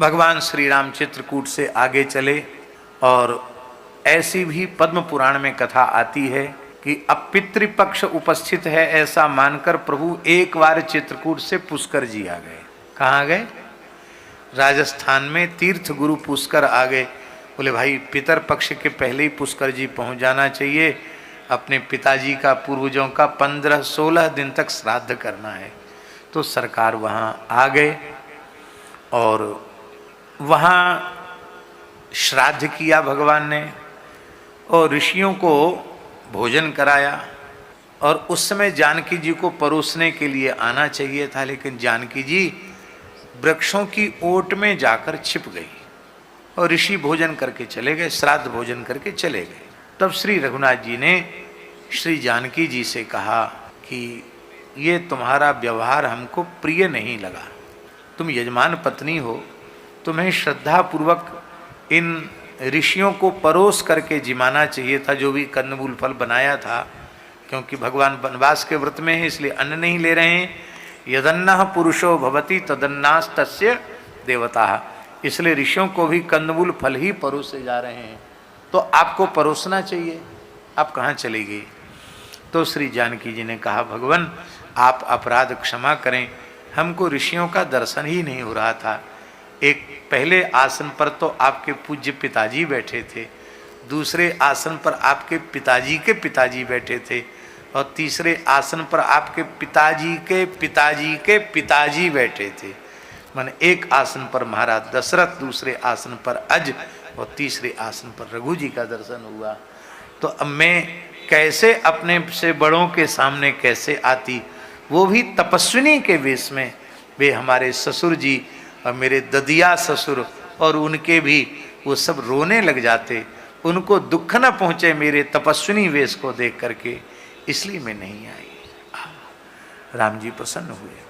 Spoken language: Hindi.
भगवान श्री राम चित्रकूट से आगे चले और ऐसी भी पद्म पुराण में कथा आती है कि अब पितृपक्ष उपस्थित है ऐसा मानकर प्रभु एक बार चित्रकूट से पुष्कर जी आ गए। कहाँ गए? राजस्थान में तीर्थ गुरु पुष्कर आ गए। बोले भाई पितर पक्ष के पहले ही पुष्कर जी पहुंच जाना चाहिए, अपने पिताजी का पूर्वजों का 15-16 दिन तक श्राद्ध करना है। तो सरकार वहाँ आ गए और वहाँ श्राद्ध किया भगवान ने और ऋषियों को भोजन कराया। और उस समय जानकी जी को परोसने के लिए आना चाहिए था, लेकिन जानकी जी वृक्षों की ओट में जाकर छिप गई और ऋषि भोजन करके चले गए, श्राद्ध भोजन करके चले गए। तब श्री रघुनाथ जी ने श्री जानकी जी से कहा कि ये तुम्हारा व्यवहार हमको प्रिय नहीं लगा। तुम यजमान पत्नी हो, तुम्हें श्रद्धापूर्वक इन ऋषियों को परोस करके जिमाना चाहिए था, जो भी कंदमूल फल बनाया था, क्योंकि भगवान वनवास के व्रत में है इसलिए अन्न नहीं ले रहे हैं। यदन्नः पुरुषो भवति तदन्नास्तस्य देवता, इसलिए ऋषियों को भी कंदमूल फल ही परोसे जा रहे हैं, तो आपको परोसना चाहिए, आप कहाँ चली गई? तो श्री जानकी जी ने कहा भगवान आप अपराध क्षमा करें, हमको ऋषियों का दर्शन ही नहीं हो रहा था। एक पहले आसन पर तो आपके पूज्य पिताजी बैठे थे, दूसरे आसन पर आपके पिताजी के पिताजी बैठे थे और तीसरे आसन पर आपके पिताजी के पिताजी के पिताजी बैठे थे। माने एक आसन पर महाराज दशरथ, दूसरे आसन पर अज और तीसरे आसन पर रघु जी का दर्शन हुआ। तो अब मैं कैसे अपने से बड़ों के सामने कैसे आती, वो भी तपस्विनी के वेश में। वे हमारे ससुर जी और मेरे ददिया ससुर और उनके भी वो सब रोने लग जाते, उनको दुख न पहुँचे मेरे तपस्विनी वेश को देख करके, इसलिए मैं नहीं आई। राम जी प्रसन्न हुए।